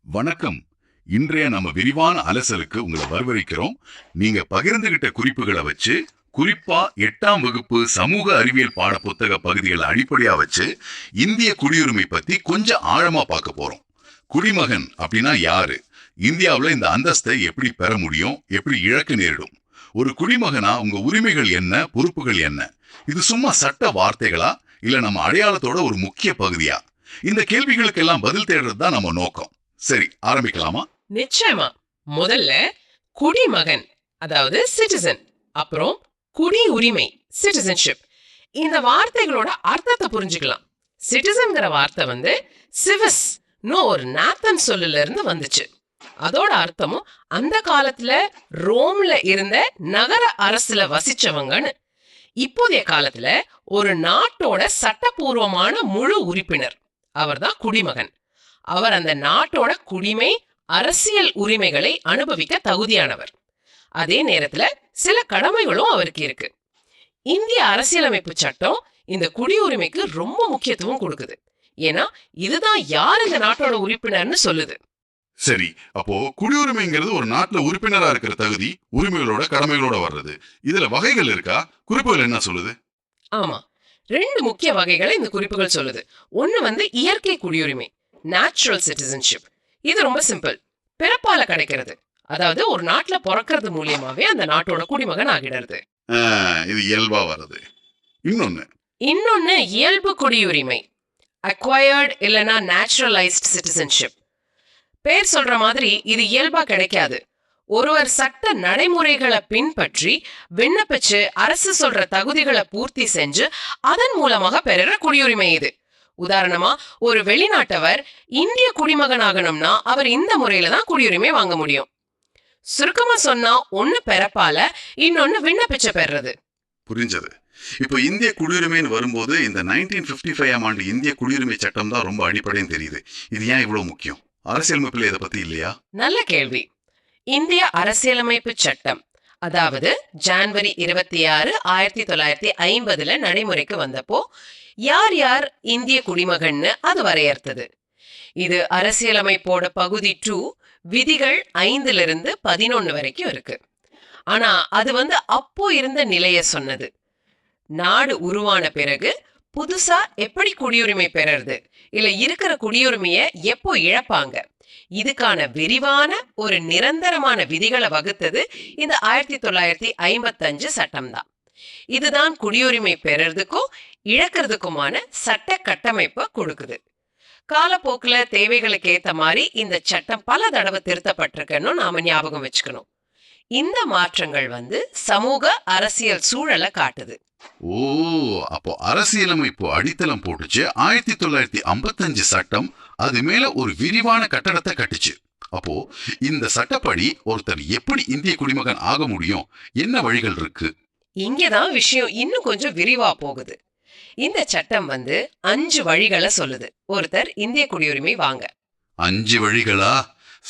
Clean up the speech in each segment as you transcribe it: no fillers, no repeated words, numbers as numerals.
வணக்கம். இன்றைய நம்ம விரிவான அலசலுக்கு உங்களை வரவேற்கிறோம். நீங்க பகிர்ந்துகிட்ட குறிப்புகளை வச்சு, குறிப்பா 8ஆம் வகுப்பு சமூக அறிவியல் பாட புத்தக பகுதிகளை அடிப்படையா வச்சு இந்திய குடியுரிமை பத்தி கொஞ்சம் ஆழமா பார்க்க போறோம். குடிமகன் அப்படின்னா யாரு? இந்தியாவுல இந்த அந்தஸ்தை எப்படி பெற முடியும்? எப்படி இழக்க நேரிடும்? ஒரு குடிமகனா உங்க உரிமைகள் என்ன? பொறுப்புகள் என்ன? இது சும்மா சட்ட வார்த்தைகளா? இல்ல நம்ம அடையாளத்தோட ஒரு முக்கிய பகுதியா? இந்த கேள்விகளுக்கெல்லாம் பதில் தேடுறது தான் நம்ம நோக்கம். சரி, ஆரம்பிக்கலாமா? நிச்சயமா. முதல்ல குடிமகன், அதாவது சிட்டிசன், அப்புறம் குடி உரிமை, சிட்டிசன்ஷிப். இந்த வார்த்தைகளோட அர்த்தத்தை புரிஞ்சுக்கலாம். சிட்டிசன்ங்கிற வார்த்தை சிவிஸ் ஒரு நாத்தன் சொல்லுல இருந்து வந்துச்சு. அதோட அர்த்தமும் அந்த காலத்துல ரோம்ல இருந்த நகர அரசுல வசிச்சவங்கன்னு. இப்போதைய காலத்துல ஒரு நாட்டோட சட்டபூர்வமான முழு உறுப்பினர். அவர்தான் குடிமகன். அவர் அந்த நாட்டோட குடிமை, அரசியல் உரிமைகளை அனுபவிக்க தகுதியானவர். அதே நேரத்துல சில கடமைகளும் அவருக்கு இருக்கு. இந்திய அரசியலமைப்பு சட்டம் இந்த குடியுரிமைக்கு ரொம்ப முக்கியத்துவம் கொடுக்குது. ஏன்னா இதுதான் யார் இந்த நாட்டோட உறுப்பினர்னு சொல்லுது. சரி, அப்போ குடியுரிமைங்கிறது ஒரு நாட்டுல உறுப்பினரா இருக்கிற தகுதி, உரிமைகளோட கடமைகளோட வர்றது. இதுல வகைகள் இருக்கா? குறிப்புகள் என்ன சொல்லுது? ஆமா, 2 முக்கிய வகைகளை இந்த குறிப்புகள் சொல்லுது. ஒண்ணு இயற்கை குடியுரிமை, நேச்சுரல் சிட்டிசன்ஷிப். இது ரொம்ப சிம்பிள், பிறப்பால கிடைக்கிறது. அதாவது ஒரு நாட்டுல பிறக்கிறது மூலியமாவே அந்த நாட்டோட குடிமகன் ஆகிடுறது. இது இயல்பா வர்றது. இன்னொன்னு இயல்பு குடியுரிமை, அக்வயர்ட் இல்லனா நேச்சுரலைஸ்ட் சிட்டிசன்ஷிப். பேர் சொல்ற மாதிரி இது இயல்பா கிடைக்காது. ஒருவர் சட்ட நடைமுறைகளை பின்பற்றி விண்ணப்பிச்சு அரசு சொல்ற தகுதிகளை பூர்த்தி செஞ்சு அதன் மூலமாக பெறுற குடியுரிமை இது. உதாரணமா, ஒரு வெளிநாட்டவர் இந்திய குடிமகனாகணும்னா அவர் இந்த முறையில தான் குடியுரிமை வாங்க முடியும். சுருக்கமா சொன்னா, ஒண்ணு பிறப்பால, இன்னொன்னு விண்ணப்பிச்ச பெறது. புரிஞ்சது. இப்போ இந்திய குடியுரிமைன்னு வரும்போது இந்த 1955 ஆண்டு இந்திய குடியுரிமை சட்டம் தான் ரொம்ப அடிப்படைன்னு தெரியுது. இது ஏன் இவ்வளவு முக்கியம்? அரசியலமைப்புல இதை பத்தி இல்லையா? நல்ல கேள்வி. இந்திய அரசியலமைப்பு சட்டம், அதாவது ஜனவரி 26, 1950 நடைமுறைக்கு வந்தப்போ யார் யார் இந்திய குடிமகன்னு அது வரையறுத்தது. இது அரசியலமைப்போட பகுதி 2, விதிகள் 5லிருந்து 11 வரைக்கும் இருக்கு. ஆனா அது அப்போ இருந்த நிலைய சொன்னது. நாடு உருவான பிறகு புதுசா எப்படி குடியுரிமை பெறது, இல்ல இருக்கிற குடியுரிமைய எப்போ இழப்பாங்க, இதுக்கான விரிவான ஒரு நிரந்தரமான விதிகளை வகுத்தது இந்த 1955 சட்டம் தான். இதுதான் குடியுரிமை பெறறதுக்கும் இழக்கிறதுக்குமான சட்ட கட்டமைப்பை கொடுக்குது. காலப்போக்குல தேவைகளுக்கு ஏத்த மாதிரி இந்த சட்டம் பல தடவை திருத்தப்பட்டிருக்குன்னு நாம ஞாபகம் வச்சுக்கணும். இந்த மாற்றங்கள் சமூக அரசியல் சூழலை காட்டுது. ஓ, அப்போ அரசியலமைப்பு அடித்தளம் போட்டுச்சு. 1955 சட்டம் அது மேல ஒரு விரிவான கட்டடத்தை கட்டுச்சு. அப்போ இந்த சட்டப்படி ஒருத்தர் எப்படி இந்திய குடிமகன் ஆக முடியும்? என்ன வழிகள் இருக்கு? இங்கதான் விஷயம் இன்னும் கொஞ்சம் விரிவா போகுது. இந்த சட்டம் 5 வழிகளை சொல்லுது ஒருத்தர் இந்திய குடியுரிமை வாங்க. 5 வழிகளா?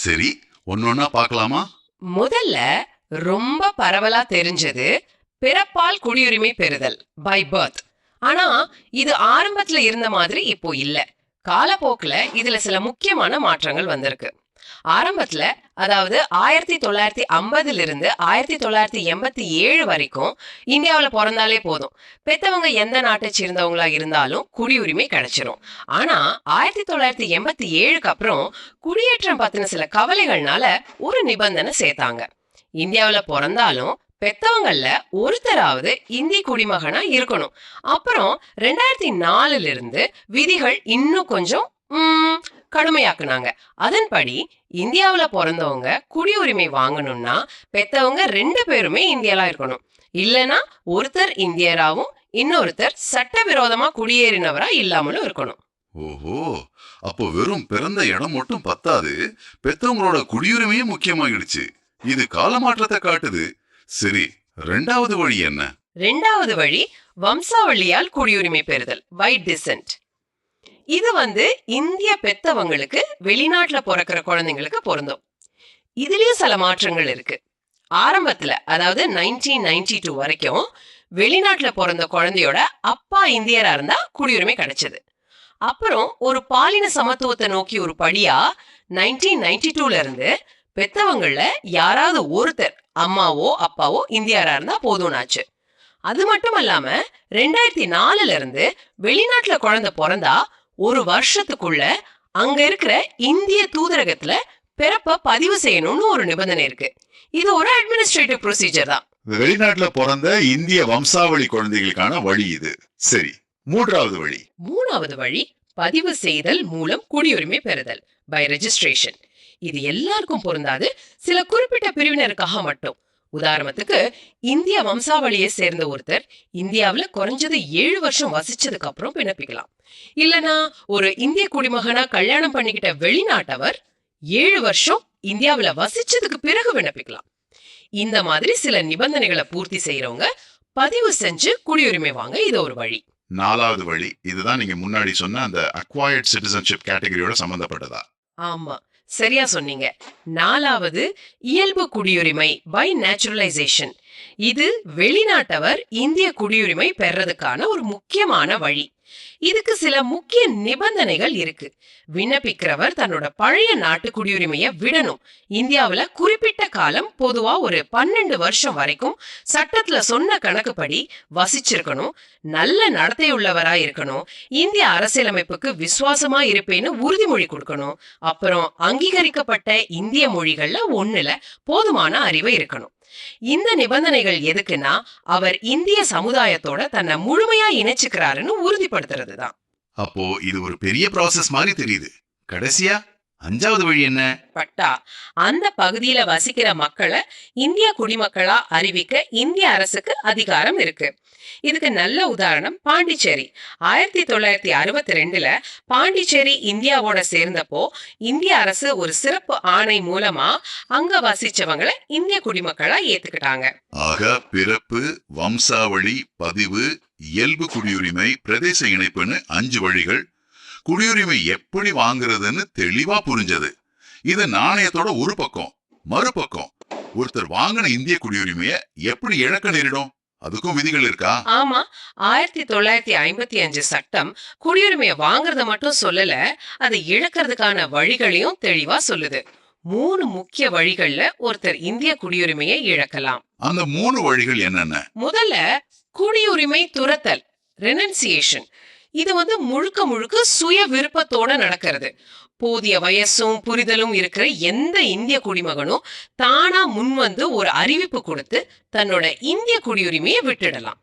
சரி, ஒன்னொன்னா பார்க்கலாமா? முதல்ல ரொம்ப பரவலா தெரிஞ்சது பிறப்பால் குடியுரிமை பெறுதல், பை பர்த். ஆனா இது ஆரம்பத்துல இருந்த மாதிரி இப்போ இல்ல. காலப்போக்குல இதுல சில முக்கியமான மாற்றங்கள் வந்திருக்கு. ஆரம்பத்துல, அதாவது 1950 1987 வரைக்கும் இந்தியாவில பிறந்தாலே போதும், பெத்தவங்க எந்த நாட்டை சேர்ந்தவங்களா இருந்தாலும் குடியுரிமை கிடைச்சிரும். ஆனா 1987க்கு அப்புறம் குடியேற்றம் பத்தின சில கவலைகள்னால ஒரு நிபந்தனை சேர்த்தாங்க. இந்தியாவில பிறந்தாலும் பெத்தவங்கள்ல ஒருத்தராவது இந்திய குடிமகனா இருக்கணும். அப்புறம் 2004 விதிகள் இன்னும் கொஞ்சம் கடுமையாக்குனாங்க. அதன்படி இந்தியாவில பிறந்தவங்க குடியுரிமை வாங்கணும்னா பெத்தவங்க 2 பேருமே இந்தியலா இருக்கணும். இல்லனா ஒருத்தர் இந்தியராவும் இன்னொருத்தர் சட்டவிரோதமா குடியேறினவரா இல்லாமலும் இருக்கணும். ஓஹோ, அப்போ வெறும் பிறந்த இடம் மட்டும் பத்தாது, பெத்தவங்களோட குடியுரிமையும் முக்கியமாகிடுச்சு. இது காலமாற்றத்தை காட்டுது. சரி, 2வது வழி என்ன? 2வது வழி வம்சாவளியால் குடியுரிமை பெறுதல், பை டிசென்ட். இது இந்திய பெத்தவங்களுக்கு வெளிநாட்டுல பிறக்கிற குழந்தைங்களுக்கு பொருந்தும். இதுலயும் சில மாற்றங்கள் இருக்கு. ஆரம்பத்துல, அதாவது 1992 வரைக்கும் வெளிநாட்டுல பிறந்த குழந்தையோட அப்பா இந்தியரா இருந்தா குடியுரிமை கிடைச்சது. அப்புறம் ஒரு பாலின சமத்துவத்தை நோக்கி ஒரு படியா 1992ல இருந்து பெத்தவங்கள யாராவது ஒருத்தர் அம்மாவோ அப்பாவோ இந்தியாரா இருந்தா போதும்னாச்சு. அது மட்டும் இல்லாம 2004ல இருந்து வெளிநாட்டுல குழந்தை பிறந்தா ஒரு வருஷத்துக்குள்ள அங்க இருக்கிற இந்திய தூதரகத்துல பிறப்ப பதிவு செய்யணும்னு ஒரு நிபந்தனை இருக்கு. இது ஒரு அட்மினிஸ்ட்ரேட்டிவ் ப்ரொசீஜர் தான். வெளிநாட்டுல பிறந்த இந்திய வம்சாவளி குழந்தைகளுக்கான வழி இது. சரி, மூன்றாவது வழி பதிவு செய்தல் மூலம் குடியுரிமை பெறுதல், பை ரெஜிஸ்ட்ரேஷன். இது எல்லாருக்கும் பொருந்தாது, சில குறிப்பிட்ட பிரிவினருக்காக மட்டும். உதாரணத்துக்கு இந்திய வம்சாவளியை சேர்ந்த ஒருத்தர் இந்தியாவுல குறைஞ்சது 7 வருஷம் வசிச்சதுக்கு அப்புறம் விண்ணப்பிக்கலாம். இல்லனா ஒரு இந்திய குடிமகனா கல்யாணம் பண்ணிக்கிட்ட வெளிநாட்டவர் 7 வருஷம் இந்தியாவுல வசிச்சதுக்கு பிறகு விண்ணப்பிக்கலாம். இந்த மாதிரி சில நிபந்தனைகளை பூர்த்தி செய்யறவங்க பதிவு செஞ்சு குடியுரிமை வாங்க இது ஒரு வழி. 4வது வழி, இதுதான் நீங்க முன்னாடி சொன்ன அந்த அக்வயர்ட் சிட்டிசன்ஷிப் கேட்டகரியோட சம்பந்தப்பட்டதா? ஆமா, சரியா சொன்னீங்க. 4வது இயல்பு குடியுரிமை, பை நேச்சுரலைசேஷன். இது வெளிநாட்டவர் இந்திய குடியுரிமை பெறதுக்கான ஒரு முக்கியமான வழி. இதுக்கு சில முக்கிய நிபந்தனைகள் இருக்கு. விண்ணப்பிக்கிறவர் தன்னோட பழைய நாட்டு குடியுரிமையை விடணும். இந்தியாவுல குறிப்பிட்ட காலம், பொதுவா ஒரு 12 வருஷம் வரைக்கும் சட்டத்துல சொன்ன கணக்குப்படி வசிச்சிருக்கணும். நல்ல நடத்தையுள்ளவரா இருக்கணும். இந்திய அரசியலமைப்புக்கு விசுவாசமா இருப்பேன்னு உறுதிமொழி கொடுக்கணும். அப்புறம் அங்கீகரிக்கப்பட்ட இந்திய மொழிகள்ல ஒண்ணுல போதுமான அறிவு இருக்கணும். இந்த நிபந்தனைகள் எதுக்குன்னா அவர் இந்திய சமுதாயத்தோட தன்னை முழுமையா இணைச்சுக்கிறாருன்னு உறுதிப்படுத்துறதுதான். அப்போ இது ஒரு பெரிய ப்ராசஸ் மாதிரி தெரியுது. கடைசியா 5வது வழி என்ன? பட்டா. அந்த பகுதியில வசிக்கிற மக்களை இந்திய குடிமக்களா அறிவிக்க இந்திய அரசுக்கு அதிகாரம் இருக்கு. இதுக்கு நல்ல உதாரணம் பாண்டிச்சேரி. 1962ல பாண்டிச்சேரி இந்தியாவோட சேர்ந்தப்போ இந்திய அரசு ஒரு சிறப்பு ஆணை மூலமா அங்க வசிச்சவங்களை இந்திய குடிமக்களா ஏத்துக்கிட்டாங்க. ஆக பிறப்பு, வம்சாவளி, பதிவு, இயல்பு குடியுரிமை, பிரதேச இணைப்புன்னு 5 வழிகள். குடியுரிமை எப்படி வாங்குறதுன்னு தெளிவா புரிஞ்சது. இது நாணயத்தோட ஒரு பக்கம். மறுபக்கம், ஒருத்தர் வாங்கின இந்திய குடியுரிமைய எப்படி இழக்க நேரிடும்? அதுக்கும் விதிகள் இருக்கா? ஆமா, 1955 சட்டம் குடியுரிமையை வாங்குறத மட்டும் சொல்லல, அதை இழக்கிறதுக்கான வழிகளையும் தெளிவா சொல்லுது. 3 முக்கிய வழிகள்ல ஒருத்தர் இந்திய குடியுரிமையை இழக்கலாம். அந்த 3 வழிகள் என்னென்ன? முதல்ல குடியுரிமை துரத்தல், ரெனன்சியேஷன். இது முழுக்க முழுக்க சுய விருப்பத்தோட நடக்கிறது. போதிய வயசும் புரிதலும் இருக்கிற எந்த இந்திய குடிமகனும் தானா முன்வந்து ஒரு அறிவிப்பு கொடுத்து தன்னோட இந்திய குடியுரிமையை விட்டுடலாம்.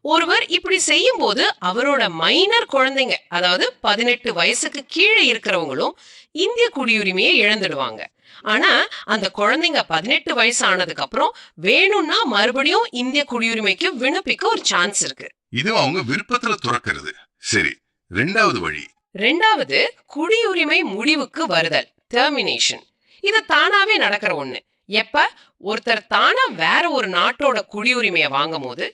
ஒருவர் இப்படி செய்யும் போது அவரோட மைனர் குழந்தைங்க, அதாவது 18 வயசுக்கு கீழே இருக்கிறவங்களும் இந்திய குடியுரிமையை இழந்துடுவாங்க. ஆனா அந்த குழந்தைங்க 18 வயசு ஆனதுக்கு அப்புறம் வேணும்னா மறுபடியும் இந்திய குடியுரிமைக்கு விண்ணப்பிக்க ஒரு சான்ஸ் இருக்கு. இது அவங்க விருப்பத்துல துறக்கிறது. சரி, 2வது வழி. 2வது குடியுரிமை முடிவுக்கு வருதல், டெர்மினேஷன். இது தானாவே நடக்கிற ஒண்ணு. எப்ப ஒருத்தர் தானா வேற ஒரு நாட்டோட குடியுரிமையை வாங்கும் போது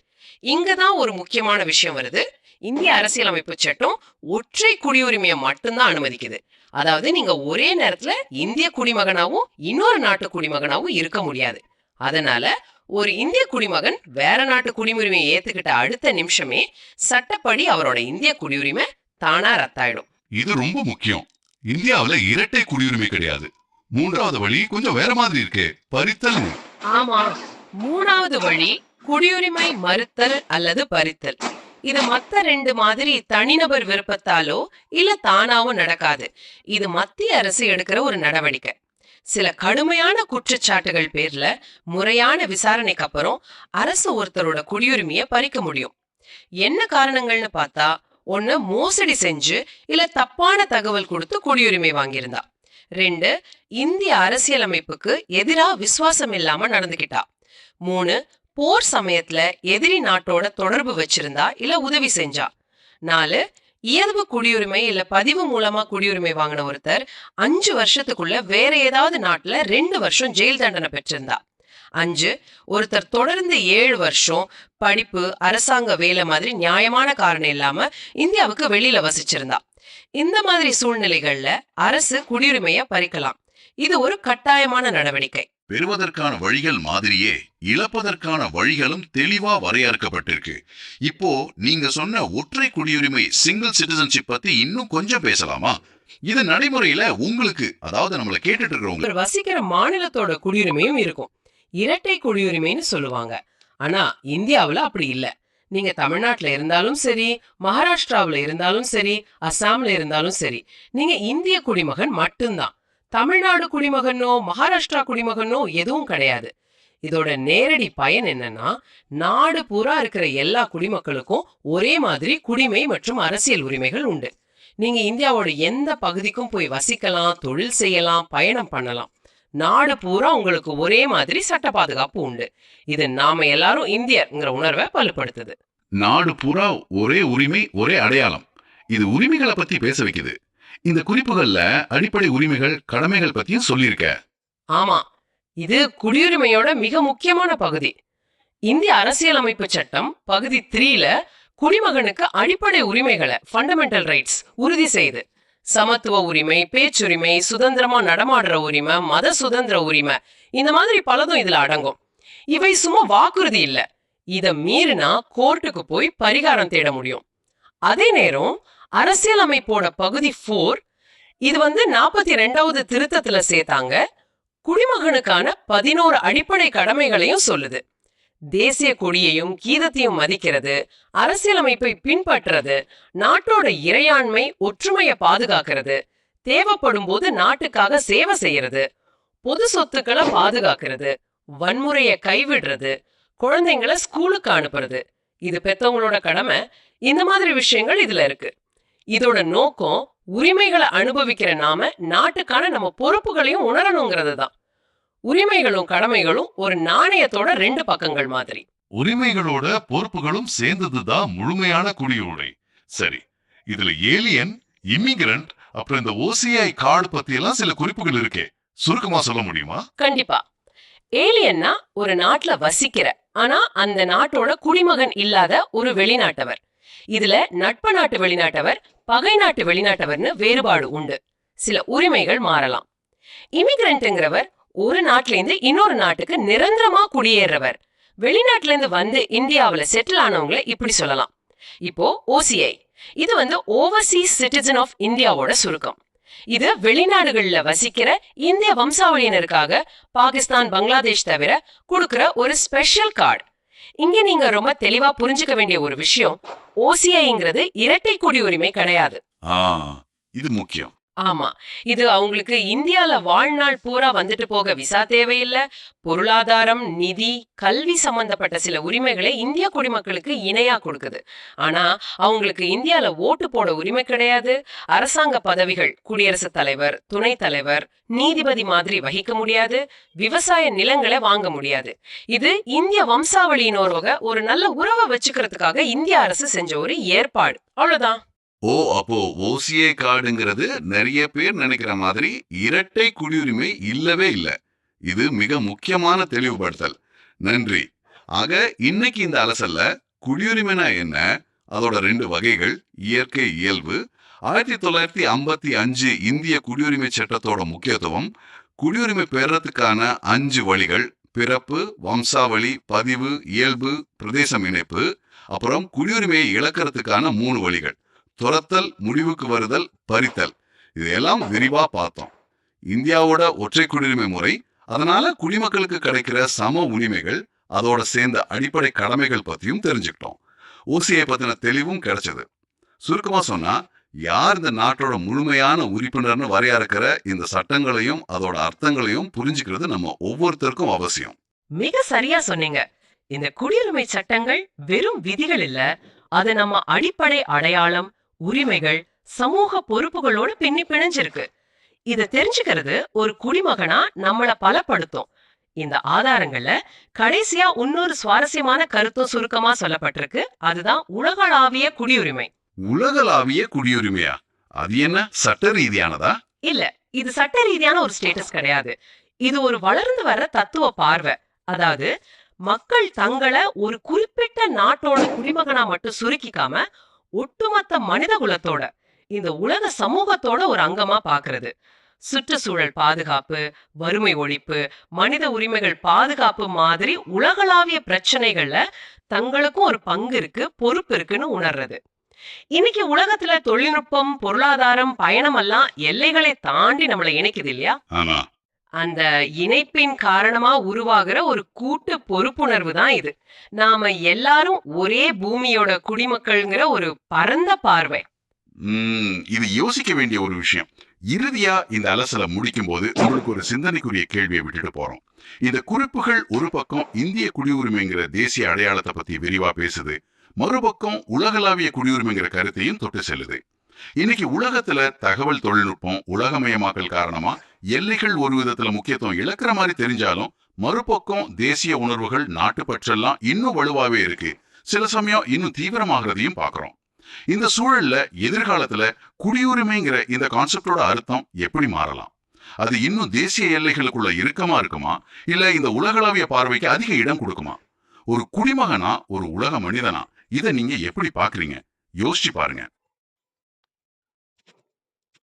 இங்கதான் ஒரு முக்கியமான விஷயம் வருது. இந்திய அரசியலமைப்பு சட்டம் ஒற்றை குடியுரிமையை மட்டும்தான் அனுமதிக்குது. அதாவது நீங்க ஒரே நேரத்துல இந்திய குடிமகனாவும் இன்னொரு நாட்டு குடிமகனாவும் இருக்க முடியாது. அதனால ஒரு இந்திய குடிமகன் வேற நாட்டு குடியுரிமையை ஏத்துக்கிட்ட அடுத்த நிமிஷமே சட்டப்படி அவரோட இந்திய குடியுரிமை தானா ரத்தாயிடும். இது ரொம்ப முக்கியம். இந்தியாவுல இரட்டை குடியுரிமை கிடையாது. 3வது வழி கொஞ்சம் வேற மாதிரி இருக்கே, பறித்தல். ஆமா, 3வது வழி குடியுரிமை மறுத்தல் அல்லது பறித்தல். இது மத்த 2 மாதிரி தனிநபர் விருப்பத்தாலோ இல்ல தானாவோ நடக்காது. இது மத்திய அரசு எடுக்கிற ஒரு நடவடிக்கை. சில கடுமையான குற்றச்சாட்டுகள் பேர்ல முறையான விசாரணைக்கு அப்புறம் அரசு ஒருத்தரோட குடியுரிமையை பறிக்க முடியும். என்ன காரணங்கள்னு பார்த்தா, ஒண்ணு மோசடி செஞ்சு இல்ல தப்பான தகவல் கொடுத்து குடியுரிமை வாங்கியிருந்தா. 2, இந்திய அரசியலமைப்புக்கு எதிரா விசுவாசம் இல்லாம நடந்துகிட்டா. 3, போர் சமயத்துல எதிரி நாட்டோட தொடர்பு வச்சிருந்தா இல்ல உதவி செஞ்சா. 4, இயல்பு குடியுரிமை இல்ல பதிவு மூலமா குடியுரிமை வாங்கின ஒருத்தர் 5 வருஷத்துக்குள்ள வேற ஏதாவது நாட்டுல 2 வருஷம் ஜெயில் தண்டனை பெற்றிருந்தா. 5, ஒருத்தர் தொடர்ந்து 7 வருஷம் படிப்பு, அரசாங்க வேலை மாதிரி நியாயமான காரணம் இல்லாம இந்தியாவுக்கு வெளியில வசிச்சிருந்தா. இந்த மாதிரி சூழ்நிலைகள்ல அரசு குடியுரிமைய பறிக்கலாம். இது ஒரு கட்டாயமான நடவடிக்கை. பெறுவதற்கான வழிகள் மாதிரியே இழப்பதற்கான வழிகளும் தெளிவா வரையறுக்கப்பட்டிருக்கு. இப்போ நீங்க சொன்ன ஒற்றை குடியுரிமை சிங்கிள் சிட்டிசன்ஷிப் பத்தி இன்னும் கொஞ்சம் பேசலாமா? இது நடைமுறையில உங்களுக்கு, அதாவது நம்மள கேட்டுட்டு இருக்கிறவங்க இவர் வசிக்கிற மாநிலத்தோட குடியுரிமையும் இருக்கும். இரட்டை குடியுரிமைன்னு சொல்லுவாங்க. ஆனா இந்தியாவுல அப்படி இல்ல. நீங்க தமிழ்நாட்டுல இருந்தாலும் சரி, மகாராஷ்டிராவுல இருந்தாலும் சரி, அசாம்ல இருந்தாலும் சரி, நீங்க இந்திய குடிமகன் மட்டும்தான். தமிழ்நாடு குடிமகனோ மகாராஷ்டிரா குடிமகனோ எதுவும் கிடையாது. இதோட நேரடி பயன் என்னன்னா, நாடு பூரா இருக்கிற எல்லா குடிமக்களுக்கும் ஒரே மாதிரி குடிமை மற்றும் அரசியல் உரிமைகள் உண்டு. நீங்க இந்தியாவோட எந்த பகுதிக்கும் போய் வசிக்கலாம், தொழில் செய்யலாம், பயணம் பண்ணலாம். நாடு பூரா உங்களுக்கு ஒரே மாதிரி சட்ட பாதுகாப்பு உண்டு. இது நாம எல்லாரும் இந்தியர்ங்கிற உணர்வை வலுப்படுத்துது. நாடு பூரா ஒரே உரிமை, ஒரே அடையாளம். இது உரிமைகளை பத்தி பேச வைக்குது. இந்த குறிப்புகள்ல அடிப்படை உரிமைகள், கடமைகள் பத்தியும் சொல்லியிருக்க. ஆமா, இது குடியுரிமையோட மிக முக்கியமான பகுதி. இந்திய அரசியலமைப்பு சட்டம் பகுதி 3ல குடிமகனுக்கு அடிப்படை உரிமைகளை ஃபண்டமெண்டல் ரைட்ஸ் உறுதி செய்து. சமத்துவ உரிமை, பேச்சுரிமை, சுதந்திரமா நடமாடுற உரிமை, மத சுதந்திர உரிமை, இந்த மாதிரி பலதும் இதுல அடங்கும். இவை சும்மா வாக்குறுதி இல்ல. இத மீறினா கோர்ட்டுக்கு போய் பரிகாரம் தேட முடியும். அதே நேரம் அரசியலமைப்போட பகுதி 4 இது 42வது திருத்தத்துல சேர்த்தாங்க. குடிமகனுக்கான 11 அடிப்படை கடமைகளையும் சொல்லுது. தேசிய கொடியையும் கீதத்தையும் மதிக்கிறது, அரசியலமைப்பை பின்பற்றுறது, நாட்டோட இறையாண்மை ஒற்றுமையை பாதுகாக்கிறது, தேவைப்படும் போது நாட்டுக்காக சேவை செய்யறது, பொது சொத்துக்களை பாதுகாக்கிறது, வன்முறையை கைவிடுறது, குழந்தைங்களை ஸ்கூலுக்கு அனுப்புறது. இது பெத்தவங்களோட கடமை. இந்த மாதிரி விஷயங்கள் இதுல இருக்கு. இதோட நோக்கம் உரிமைகளை அனுபவிக்கிற நாம நாட்டுக்கான நம்ம பொறுப்புகளையும் உணரணுங்கிறது தான். உரிமைகளும் கடமைகளும் ஒரு நாணயத்தோட 2 பக்கங்கள் மாதிரி. உரிமைகளோட பொறுப்புகளும் சேர்ந்ததுதான் முழுமையான குடியுரிமை. சரி, இதுல ஏலியன், இமிகிரண்ட், அப்புறம் இந்த OCI கார்டு பத்தி எல்லாம் சில குறிப்புகள் இருக்கே, சுருக்கமா சொல்ல முடியுமா? கண்டிப்பா. ஏலியன்னா ஒரு நாட்டுல வசிக்கிற, ஆனா அந்த நாட்டோட குடிமகன் இல்லாத ஒரு வெளிநாட்டவர். இதுல நட்பு நாட்டு வெளிநாட்டவர், பகை நாட்டு வெளிநாட்டவர்னு வேறுபாடு உண்டு. சில உரிமைகள் மாறலாம். இமிகிரண்ட்ங்கிறவர் ஒரு நாட்டுல இருந்து இன்னொரு நாட்டுக்கு நிரந்தரமா குடியேறவர். வெளிநாட்டுல இருந்து இந்தியாவுல செட்டில் ஆனவங்களை இப்படி சொல்லலாம். இப்போ OCI இது ஓவர்சீஸ் சிட்டிசன் ஆஃப் இந்தியாவோட சுருக்கம். இது வெளிநாடுகள்ல வசிக்கிற இந்திய வம்சாவளியினருக்காக பாகிஸ்தான், பங்களாதேஷ் தவிர கொடுக்கிற ஒரு ஸ்பெஷல் கார்டு. இங்க நீங்க ரொம்ப தெளிவா புரிஞ்சுக்க வேண்டிய ஒரு விஷயம், OCIங்கிறது இரட்டை குடியுரிமை கிடையாது. இது முக்கியம். ஆமா, இது அவங்களுக்கு இந்தியால வாழ்நாள் பூரா போக விசா தேவையில்லை. பொருளாதாரம், நிதி, கல்வி சம்பந்தப்பட்ட சில உரிமைகளை இந்திய குடிமக்களுக்கு இணையா கொடுக்குது. ஆனா அவங்களுக்கு இந்தியால ஓட்டு போட உரிமை கிடையாது. அரசாங்க பதவிகள், குடியரசுத் தலைவர், துணைத் தலைவர், நீதிபதி மாதிரி வகிக்க முடியாது. விவசாய நிலங்களை வாங்க முடியாது. இது இந்திய வம்சாவளியினரோக ஒரு நல்ல உறவை வச்சுக்கிறதுக்காக இந்திய அரசு செஞ்ச ஒரு ஏற்பாடு, அவ்வளவுதான். அப்போ OCI கார்டுங்கிறது நிறைய பேர் நினைக்கிற மாதிரி இரட்டை குடியுரிமை இல்லவே இல்ல. இது மிக முக்கியமான தெளிவுபடுத்தல். நன்றி. ஆக இன்னைக்கு இந்த அலசல்ல குடியுரிமைனா என்ன, அதோட 2 வகைகள், இயற்கை, இயல்பு, 1955 இந்திய குடியுரிமை சட்டத்தோட முக்கியத்துவம், குடியுரிமை பெறறதுக்கான 5 வழிகள், பிறப்பு, வம்சாவளி, பதிவு, இயல்பு, பிரதேசம் இணைப்பு, அப்புறம் குடியுரிமையை இழக்கிறதுக்கான 3 வழிகள், துரத்தல், முடிவுக்கு வருதல், பறித்தல். இதையெல்லாம் விரிவா பார்த்தோம். இந்தியாவோட ஒற்றை குடியுரிமை முறை, அதனால குடிமக்களுக்கு கிடைக்கிற சம உரிமைகள், அதோட சேர்ந்த அடிப்படை கடமைகள் பத்தியும் தெரிஞ்சுக்கிட்டோம். OCI பத்தின தெளிவும் கிடைச்சது. சுருக்கமா சொன்னா, யார் இந்த நாட்டோட முழுமையான உறுப்பினர்னு வரையறுக்கிற இந்த சட்டங்களையும் அதோட அர்த்தங்களையும் புரிஞ்சுக்கிறது நம்ம ஒவ்வொருத்தருக்கும் அவசியம். மிக சரியா சொன்னீங்க. இந்த குடியுரிமை சட்டங்கள் வெறும் விதிகள் இல்ல, அது நம்ம அடிப்படை அடையாளம், உரிமைகள், சமூக பொறுப்புகளோடு பின்னி பிணைஞ்சிருக்கு. இத தெரிஞ்சுக்கிறது ஒரு குடிமகனா நம்மள பலப்படுத்தும். இந்த ஆதாரங்கள்ல கடைசியா இன்னொரு சுவாரஸ்யமான கருத்தும் சுருக்கமா சொல்லப்பட்டிருக்கு. அதுதான் உலகளாவிய குடியுரிமை. உலகளாவிய குடியுரிமையா? அது என்ன, சட்ட ரீதியானதா? இல்ல, இது சட்ட ரீதியான ஒரு ஸ்டேட்டஸ் கிடையாது. இது ஒரு வளர்ந்து வர்ற தத்துவ பார்வை. அதாவது மக்கள் தங்களை ஒரு குறிப்பிட்ட நாட்டோட குடிமகனா மட்டும் சுருக்கிக்காம ஒட்டுமொத்த மனித குலத்தோட, இந்த உலக சமூகத்தோட ஒரு அங்கமா பாக்குறது. சுற்றுச்சூழல் பாதுகாப்பு, வறுமை ஒழிப்பு, மனித உரிமைகள் பாதுகாப்பு மாதிரி உலகளாவிய பிரச்சனைகள்ல தங்களுக்கும் ஒரு பங்கு இருக்கு, பொறுப்பு இருக்குன்னு உணர்றது. இன்னைக்கு உலகத்துல தொழில்நுட்பம், பொருளாதாரம், பயணம் எல்லாம் எல்லைகளை தாண்டி நம்மளை இணைக்குது இல்லையா? ஆனா அந்த இணைப்பின் காரணமா உருவாகிற ஒரு கூட்டு பொறுப்புணர்வு தான் இது. நாம எல்லாரும் ஒரே பூமியோட குடிமக்கள்ங்கிற ஒரு பரந்த பார்வை. இது யோசிக்க வேண்டிய ஒரு விஷயம். இறுதியா இந்த அலசலை முடிக்கும் போது உங்களுக்கு ஒரு சிந்தனைக்குரிய கேள்வியை விட்டுட்டு போறோம். இந்த குறிப்புகள் ஒரு பக்கம் இந்திய குடியுரிமைங்கிற தேசிய அடையாளத்தை பத்தி விரிவா பேசுது, மறுபக்கம் உலகளாவிய குடியுரிமைங்கிற கருத்தையும் தொட்டு செல்லுது. இன்னைக்கு உலகத்துல தகவல் தொழில்நுட்பம், உலகமயமாக்கல் காரணமா எல்லைகள் ஒரு விதத்துல முக்கியத்துவம் இழக்கிற மாதிரி தெரிஞ்சாலும், மறுபக்கம் தேசிய உணர்வுகள், நாட்டுப்பற்றெல்லாம் இன்னும் வலுவாவே இருக்கு. சில சமயம் இன்னும் தீவிரமாகறதையும் பாக்குறோம். இந்த சூழல்ல எதிர்காலத்துல குடியுரிமைங்கிற இந்த கான்செப்டோட அர்த்தம் எப்படி மாறலாம்? அது இன்னும் தேசிய எல்லைகளுக்குள்ள இறுக்கமா இருக்குமா, இல்ல இந்த உலகளாவிய பார்வைக்கு அதிக இடம் கொடுக்குமா? ஒரு குடிமகனா, ஒரு உலக மனிதனா, இதை நீங்க எப்படி பாக்குறீங்க? யோசிச்சு பாருங்க.